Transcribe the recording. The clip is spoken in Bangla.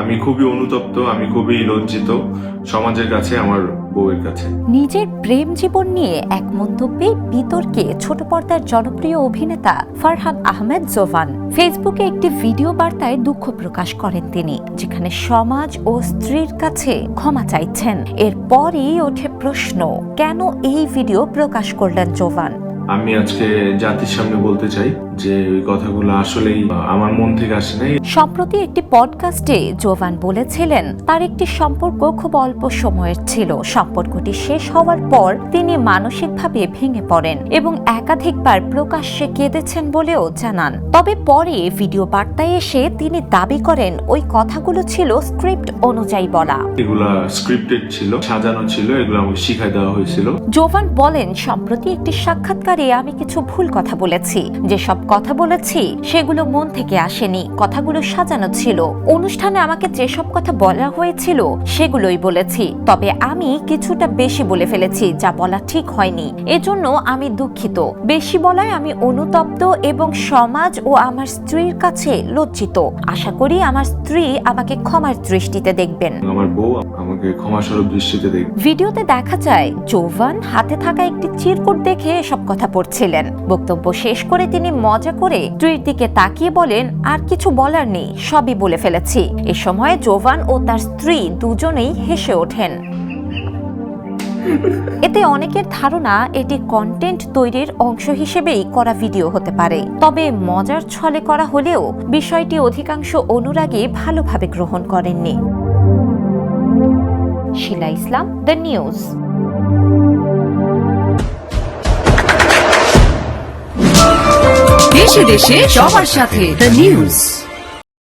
আমি খুবই অনুতপ্ত, আমি খুবই লজ্জিত সমাজের কাছে, আমার বউয়ের কাছে। নিজের প্রেম জীবন নিয়ে এক মন্তব্যে বিতর্কে ছোট পর্দার জনপ্রিয় অভিনেতা ফারহান আহমেদ জোভান ফেসবুকে একটি ভিডিও বার্তায় দুঃখ প্রকাশ করেন তিনি, যেখানে সমাজ ও স্ত্রীর কাছে ক্ষমা চাইছেন। এরপরই ওঠে প্রশ্ন, কেন এই ভিডিও প্রকাশ করলেন জোভান? আমি আজকে জাতির সামনে বলতে চাই যে ওই কথাগুলো আসলেই আমার মন থেকে আসে নাই। সম্প্রতি একটি পডকাস্টে জোভান বলেছিলেন তার একটি সম্পর্ক খুব অল্প সময়ের ছিল। সম্পর্কটি শেষ হওয়ার পর তিনি মানসিকভাবে ভেঙে পড়েন এবং একাধিকবার প্রকাশ্যে কেঁদেছেন বলেও জানান। তবে পরে ভিডিও বার্তায় এসে তিনি দাবি করেন ওই কথাগুলো ছিল স্ক্রিপ্ট অনুযায়ী বলা। এগুলা স্ক্রিপ্টেড ছিল, সাজানো ছিল, এগুলো আমাকে শিখাই দেওয়া হয়েছিল। জোভান বলেন, সম্প্রতি একটি সাক্ষাৎকারে আমি কিছু ভুল কথা বলেছি। যেসব কথা বলেছি সেগুলো মন থেকে আসেনি, কথাগুলো সাজানো ছিল। অনুষ্ঠানে আমাকে যেসব কথা বলা হয়েছিল সেগুলোই বলেছি, তবে আমি কিছুটা বেশি বলে ফেলেছি, যা বলা ঠিক হয়নি। এজন্য আমি দুঃখিত। বেশি বলায় আমি অনুতপ্ত এবং সমাজ ও আমার স্ত্রীর কাছে লজ্জিত। আশা করি আমার স্ত্রী আমাকে ক্ষমার দৃষ্টিতে দেখবেন। আমার বউ আমাকে ক্ষমাস্বরূপ দৃষ্টিতে দেখবে। ভিডিওতে দেখা যায় জোভান হাতে থাকা একটি চিরকুট দেখে সব কথা পড়ছিলেন। বক্তব্য শেষ করে তিনি মজা করে স্ত্রীর দিকে তাকিয়ে বলেন, আর কিছু বলার নেই, সবই বলে ফেলেছি। এ সময় জোভান ও তার স্ত্রী দুজনেই হেসে ওঠেন। এতে অনেকের ধারণা এটি কন্টেন্ট তৈরির অংশ হিসেবেই করা ভিডিও হতে পারে। তবে মজার ছলে করা হলেও বিষয়টি অধিকাংশ অনুরাগী ভালোভাবে গ্রহণ করেননি। শিলা ইসলাম, দ্য নিউজ। দেশে দেশে সবার সাথে দ্য নিউজ।